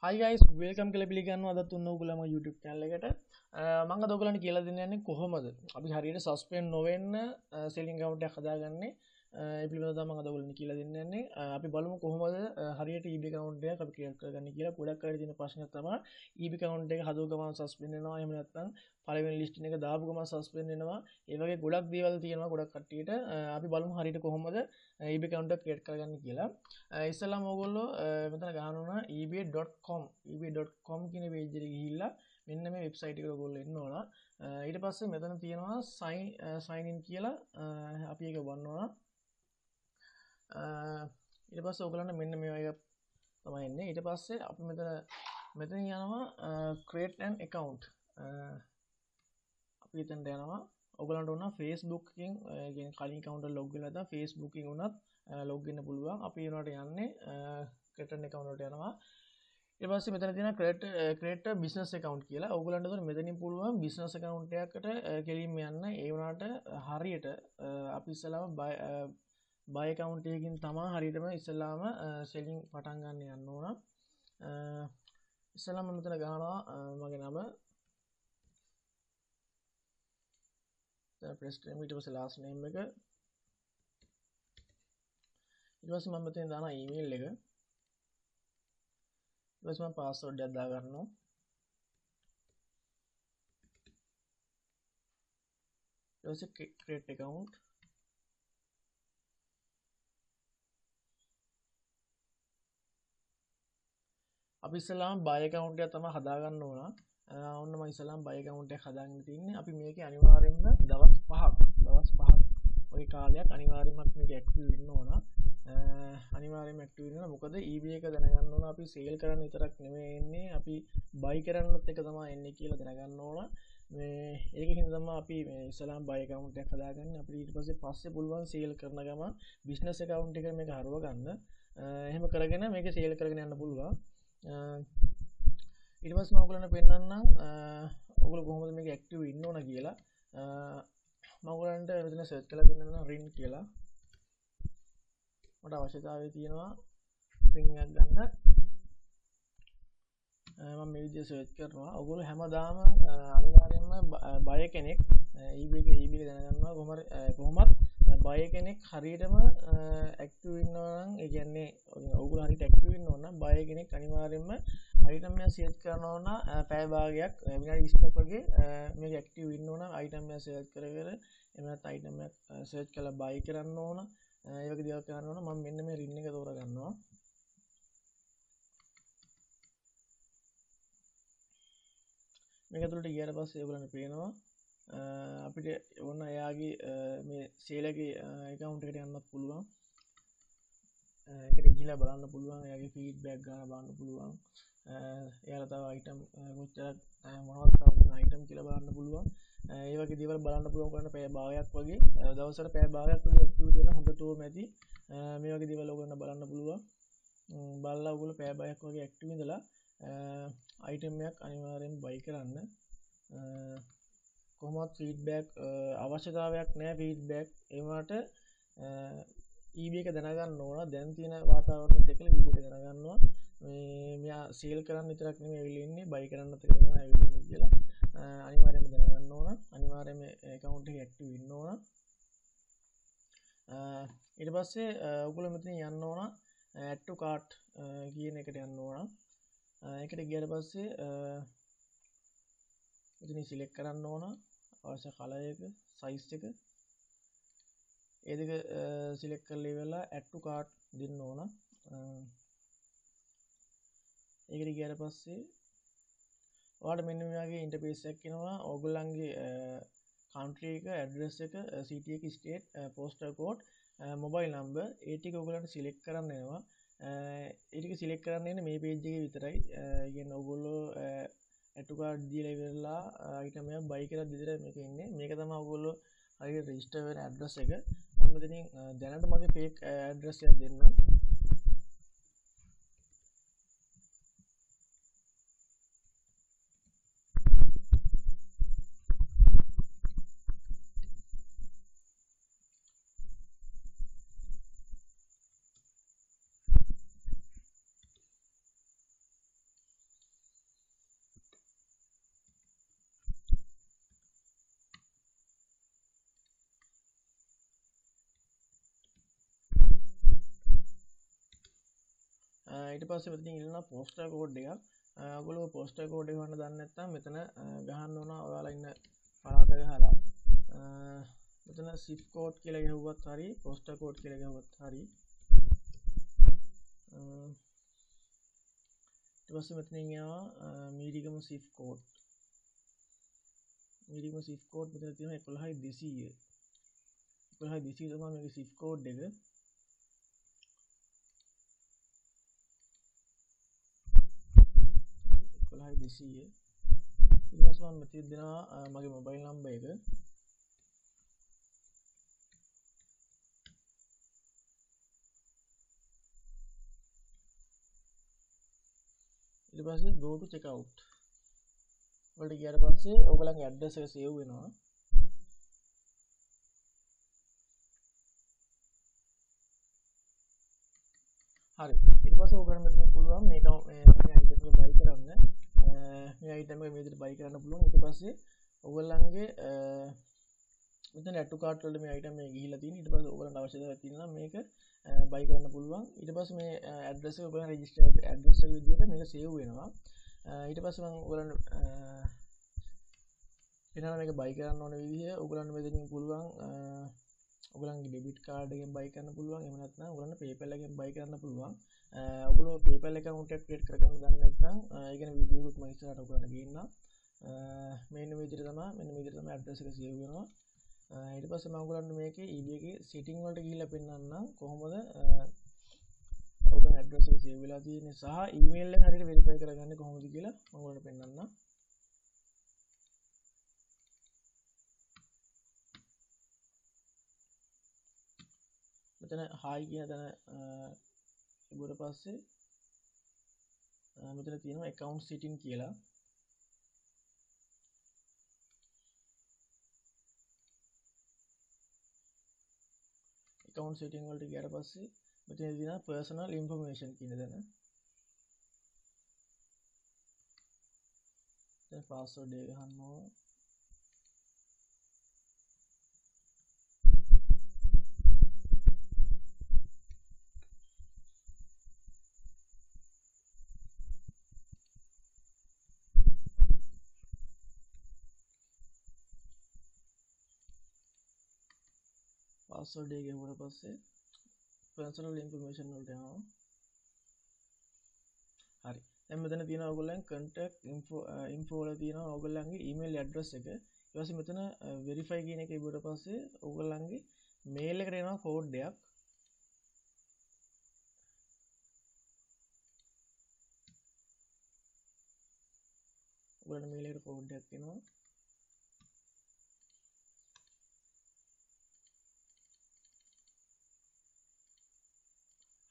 Hi guys, welcome කියලා පිළිගන්නවා අදත් ඔන්න ඔයගොල්ලෝම YouTube channel එකට. මම අද ඔයගොල්ලන්ට කියලා දෙන්න යන්නේ කොහොමද අපි හරියට suspend නොවෙන්න selling account එකක් හදාගන්නේ. ඒ පිළිබඳව තමයි මම අද ඔයගොල්ලන්ට කියලා දෙන්න යන්නේ. අපි බලමු කොහොමද හරියට eBay account එකක් අපි create කරගන්නේ කියලා. ගොඩක් අය තියෙන ප්‍රශ්නයක් තමයි eBay account එක හදුව ගමන් suspend වෙනවා. එහෙම නැත්නම් පළවෙනි listing එක දාපු ගමන් suspend වෙනවා. ඒ වගේ ගොඩක් දේවල් තියෙනවා ගොඩක් කට්ටියට. අපි බලමු හරියට කොහොමද eBay account එක create කරගන්නේ කියලා. ඉස්සෙල්ලාම ඔයගොල්ලෝ මෙතන ගහන්න ඕන ebay.com කියන page එකට ගිහිල්ලා මෙන්න මේ website එකට ඔයගොල්ලෝ එන්න ඕන. ඊට පස්සේ මෙතන තියෙනවා sign in කියලා අපි ඒක වන්න ඕන. ඊට පස්සේ ඔයගොල්ලන්ට මෙන්න මේ වගේ තමයි එන්නේ. ඊට පස්සේ අපි මෙතන යනවා create an account. අපි එතනට යනවා. ඔයගොල්ලන්ට උනා Facebook එකෙන් කියන්නේ කලින් account එක log වෙලා නැත්නම් Facebook එකෙන් උනත් log වෙන්න පුළුවන්. අපි ඒනට යන්නේ create an account වලට යනවා. ඊට පස්සේ මෙතන තියෙනවා create a business account කියලා. ඔයගොල්ලන්ට උතන මෙතනින් පුළුවන් business account එකකට කෙලින්ම යන්න. ඒ වුණාට හරියට අපි ඉස්සලාම buy account එකකින් තමයි හරියටම ඉස්සලාම selling පටන් ගන්න යන්න ඕන. ඉස්සලාම මෙතන ගහනවා මගේ නම first name ඊට පස්සේ last name එක ඊට පස්සේ මම මෙතන දානවා email එක ඊට පස්සේ මම password එකක් දා ගන්නවා ඊට පස්සේ create account අපි ඉස්සලාම buy account එක තමයි හදා ගන්න ඕන ඔන්න මම ඉස්සලාම buy account එක හදාගෙන තින්නේ අපි මේකේ අනිවාර්යෙන්ම දවස් 5ක් ඔය කාලයක් අනිවාර්යයෙන්ම මේක ඇක්ටිව් වෙන්න ඕන අනිවාර්යයෙන්ම ඇක්ටිව් වෙන්න ඕන මොකද eBay එක දැනගන්න ඕන අපි සේල් කරන්න විතරක් නෙමෙයි එන්නේ අපි buy කරන්නත් එක තමයි එන්නේ කියලා දැනගන්න ඕන මේ ඒකකින් තමයි අපි මේ ඉස්සලාම buy account එකක් හදාගන්නේ අපිට ඊට පස්සේ පුළුවන් සේල් කරන ගම business account එක මේක හරව ගන්න එහෙම කරගෙන මේක සේල් කරගෙන යන්න පුළුවන් ඊට පස්සේ මම ඔයගොල්ලන්ට පෙන්නන්නම් ඔයගොල්ලෝ කොහොමද මේක ඇක්ටිව් වෙන්න ඕන කියලා මම ඔයගොල්ලන්ට මෙතන සර්ච් කරලා දෙන්නම් ring කියලා මට අවශ්‍යතාවය තියෙනවා ring එකක් ගන්න මම මේ විදිහට සර්ච් කරනවා ඔයගොල්ලෝ හැමදාම අනිවාර්යයෙන්ම buy කෙනෙක් eBay එක දැනගන්නවා කොහොමත් buy කෙනෙක් හරියටම ඇක්ටිව් වෙනවා නම් ඒ කියන්නේ ඔයගොල්ලෝ හරියට ඇක්ටිව් වෙන්න ඕන නම් buy කෙනෙක් අනිවාර්යයෙන්ම item එක සර්ච් කරනවා නම් පැය භාගයක් විනාඩි 20ක් වගේ මේක ඇක්ටිව් වෙන්න ඕන item එක සර්ච් කර එහෙම නැත්නම් item එක සර්ච් කරලා buy කරන්න ඕන ඒ වගේ දේවල් කරන්න ඕන මම මෙන්න මේ ring එක තෝරා ගන්නවා මේක ඇතුළට ගියාට පස්සේ ඔයගොල්ලන්ට පේනවා අපිට ඕන එයාගේ මේ සේල් එකේ account එකට යන්නත් පුළුවන් ඒකට ගිහිල්ලා බලන්න පුළුවන් එයාගේ feedback ගන්න බලන්න පුළුවන් එයාලා තව item කොච්චරක් මොනවද තව item කියලා බලන්න පුළුවන් ඒ වගේ දේවල් බලන්න පුළුවන් කරන්න පැය භාගයක් වගේ දවසකට පැය භාගයක් වගේ ඇක්ටිව් වෙන හොඳටම ඇති මේ වගේ දේවල් ඔයගොල්ලන්ට බලන්න පුළුවන් බලලා ඔයගොල්ලෝ පැය භාගයක් වගේ ඇක්ටිව් ඉඳලා item එකක් අනිවාර්යෙන් buy කරන්න කොහොමවත් feedback අවශ්‍යතාවයක් නැහැ feedback ඒ වුණාට eBay එක දැනගන්න ඕන දැන් තියෙන වාතාවරණයත් එක්කලා eBay එක දැනගන්නවා මේ මෙයා සේල් කරන්න විතරක් නෙමෙයි ඇවිල්ලා ඉන්නේ buy කරන්නත් එක තමයි ඇවිල්ලා ඉන්නේ කියලා අනිවාර්යයෙන්ම දැනගන්න ඕන අනිවාර්යයෙන්ම account එක ඇක්ටිව් වෙන්න ඕන ඊට පස්සේ ඔයගොල්ලෝ මෙතන යන්න ඕන add to cart කියන එකට යන්න ඕන ඒකට ගියාට පස්සේ මෙතන select කරන්න ඕන අවශ්‍ය color එක size එක ඒ දෙක select කරලා ඉවරලා add to cart දෙන්න ඕන ඒකට ගියාට පස්සේ ඔයාලට මෙන්න මේ වගේ ඉන්ටර්ෆේස් එකක් එනවා ඕගොල්ලන්ගේ country එක address එක city එක state postal code mobile number ඒ ටික ඔයගොල්ලන්ට select කරන්න වෙනවා ඒ ටික select කරන්න ඉන්නේ මේ page එකේ විතරයි කියන්නේ ඔයගොල්ලෝ add to cart දීලා ඉවරලා item එක buy කරලා විතර මේක ඉන්නේ මේක තමයි ඔයගොල්ලෝ හරියට register වෙන address එක මම මෙතනින් දැනට මගේ fake address එකක් දෙන්නම් ඊට පස්සේ මෙතනින් ඉල්ලනවා පෝස්ටර් කෝඩ් එකක්. ඔයගොල්ලෝ පෝස්ටර් කෝඩ් එක ගන්න දන්නේ නැත්නම් මෙතන ගහන්න ඕන ඔයාලා ඉන්න පළාත ගහලා මෙතන zip code කියලා ගහුවත් හරි postal code කියලා ගහුවත් හරි ඊට පස්සේ මෙතනින් යනවා මීරිගම zip code මෙතන තියෙනවා 11200 තමයි මේකේ zip code එක ඊට පස්සේ මම මෙතන දෙනවා මගේ මොබයිල් නම්බර් එක ඊට පස්සේ go to checkout වලට ගියාට පස්සේ ඔයගලගේ ඇඩ්‍රස් එක සේව් වෙනවා හරි ඊට පස්සේ ඔයගලට මෙතන පුළුවන් මේක මේ අයිටම් එක බයි කරන්න මේ අයිටම් එක මේ විදිහට බයි කරන්න පුළුවන් ඊට පස්සේ ඔයගලගේ මෙතන add to cart වලට මේ අයිටම් එක ගිහිල්ලා තියෙන ඊට පස්සේ ඔයගලන්ට අවශ්‍යතාවයක් තියෙනවා මේක බයි කරන්න පුළුවන් ඊට පස්සේ මේ ඇඩ්‍රස් එක ඔයගලන් රෙජිස්ටර් ඇඩ්‍රස් එක විදිහට මේක සේව් වෙනවා ඊට පස්සේ මම ඔයගලන්ට වෙනම මේක බයි කරන්න ඕන විදිහ ඔයගලන්ට මෙතනින් පුළුවන් ඔයගලන්ගේ ඩෙබිට් කාඩ් එකෙන් බයි කරන්න පුළුවන් එහෙම නැත්නම් ඔයගලන්ට PayPal එකෙන් බයි කරන්න පුළුවන් ඔයගොල්ලෝ PayPal account එකක් ක්‍රියේට් කරගන්න දන්නේ නැත්නම් ඒ කියන්නේ වීඩියෝ එකක් මම ඉස්සරහට ඔයගලන්ට ගේන්නම් මෙන්න මේ විදිහට තමයි ඇඩ්‍රස් එක සේව් වෙනවා ඊට පස්සේ මම ඔයගලන්ට මේකේ eBay එකේ setting වලට ගිහිල්ලා පෙන්නන්නම් කොහොමද ඔයගොල්ලෝ ඇඩ්‍රස් එක සේව් වෙලා තියෙන්නේ සහ email එක හරියට verify කරගන්නේ කොහොමද කියලා මම ඔයගලන්ට පෙන්නන්නම් මෙතන hi කියන තැන ඉබුවට පස්සේ මෙතන තියෙනවා account setting කියලා account setting වලට ගියාට පස්සේ මෙතන තියෙනවා personal information කියන දන දැන් password එක ගන්න ඕන password එක ගිහුවට පස්සේ personal information වලට යනවා හරි දැන් මෙතන තියෙනවා ඔයගොල්ලන් contact info වල තියෙනවා ඔයගොල්ලන්ගේ email address එක ඊට පස්සේ මෙතන verify කියන එක ඉබුවට පස්සේ ඔයගොල්ලන්ගේ mail එකට එනවා code එකක් ඔයගොල්ලන්ගේ mail එකට code එකක් එනවා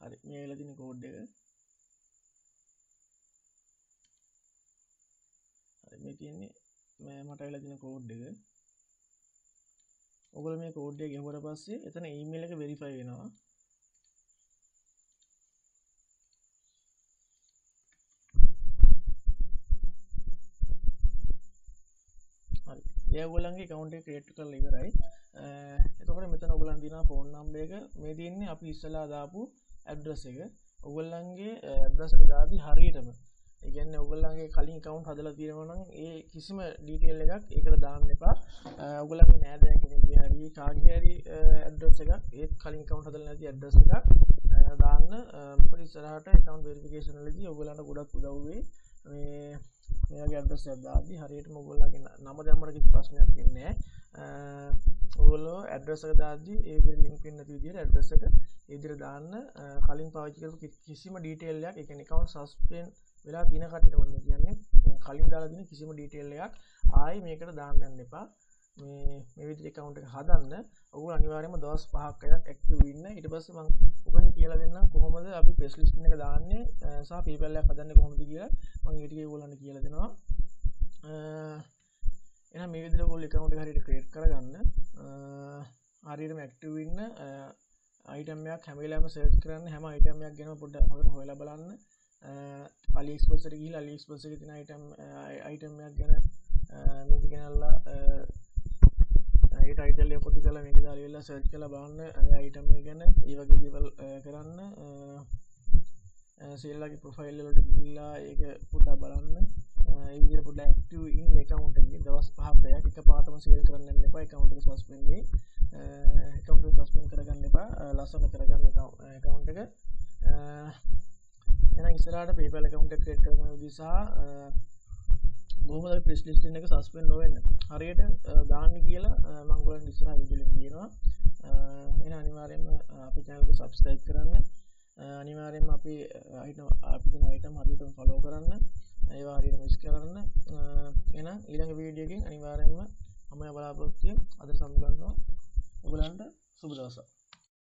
හරි මේ ඇවිල්ලා තියෙන කෝඩ් එක හරි මේ තියෙන්නේ මට ඇවිල්ලා තියෙන කෝඩ් එක ඔයගොල්ලෝ මේ කෝඩ් එක ගෙවුවට පස්සේ එතන ඊමේල් එක වෙරිෆයි වෙනවා හරි ඒ ඔයගොල්ලන්ගේ account එක create කරලා ඉවරයි එතකොට මෙතන ඔයගොල්ලන් දිනා phone number එක මේ තියෙන්නේ අපි ඉස්සලා දාපු address එක ඔයගොල්ලන්ගේ address එක දාදී හරියටම ඒ කියන්නේ ඔයගොල්ලන්ගේ කලින් account හදලා තියෙනවා නම් ඒ කිසිම detail එකක් ඒකට දාන්න එපා ඔයගොල්ලන්ගේ නෑදෑ කෙනෙක්ගේ හරි කාගේ හරි address එකක් ඒ කලින් account හදලා නැති address එකක් දාන්න මොකද ඉස්සරහට account verification වලදී ඔයගොල්ලන්ට ගොඩක් උදව් වෙයි මේ වගේ address එකක් දාද්දී හරියටම ඔයගොල්ලන්ගේ නම දැම්මම කිසි ප්‍රශ්නයක් වෙන්නේ නැහැ ඔයගොල්ලෝ address එක දාද්දී ඒ විදිහට link වෙන්න නැති විදිහට address එක ඒ විදිහට දාන්න කලින් පාවිච්චි කරපු කිසිම detail එකක් ඒ කියන්නේ account suspend වෙලා දින කටට වන්නේ කියන්නේ කලින් දාලා දින කිසිම detail එකක් ආයි මේකට දාන්න යන්න එපා මේ විදිහට account එක හදන්න ඔයගොල්ලෝ අනිවාර්යයෙන්ම දවස් 5ක් එකක් active වෙන්න ඊට පස්සේ මම ඔයගොල්ලන්ට කියලා දෙන්නම් කොහොමද අපි press list එක දාන්නේ සහ PayPal එකක් හදන්නේ කොහොමද කියලා මම ඒ ටික ඔයගොල්ලන්ට කියලා දෙනවා එහෙනම් මේ විදිහට ඔයගොල්ලෝ account එක හරියට create කරගන්න හරියටම active වෙන්න item එකක් හැම වෙලාවෙම search කරන්න හැම item එකක් ගැනම පොඩ්ඩක් හොයලා බලන්න AliExpress එකට ගිහිල්ලා AliExpress එකේ තියෙන item එකක් ගැන මේක ගෙනල්ලා ඒ title එක copy කරලා මේක දාලා ඉවරලා search කරලා බලන්න item එක ගැන ඒ වගේ දේවල් කරන්න සේල්ලාගේ ප්‍රොෆයිල් වලට ගිහිල්ලා ඒක පොඩ්ඩක් බලන්න. ඒ විදිහට පොඩ්ඩක් ඇක්ටිව් ඉන්න account එකේ දවස් 5ක් 6ක් එකපාරටම සේල් කරන්න යන්න එපා. account එක සස්පෙන්ඩ් වෙයි. account එක සස්පෙන්ඩ් කරගන්න එපා. ලස්සන කරගන්න account එක. එහෙනම් ඉස්සරහට PayPal account එක ක්‍රියේට් කරන විදිහ සහ කොහොමද ප්‍රෙස් ලිස්ටින් එක සස්පෙන්ඩ් නොවෙන්න හරියට දාන්න කියලා මම ඔයගොල්ලන්ට ඉස්සරහ වීඩියෝ එකෙන් කියනවා. එහෙනම් අනිවාර්යයෙන්ම අපේ channel එක subscribe කරන්න. අනිවාර්යයෙන්ම අපි දෙන item හරියටම follow කරන්න. ඒවා හරියට මිස් කරන්න. එහෙනම් ඊළඟ වීඩියෝ එකෙන් අනිවාර්යයෙන්ම මම බලාපොරොත්තු වෙන අද සමුගන්නවා. ඔයගොල්ලන්ට සුබ දවසක්.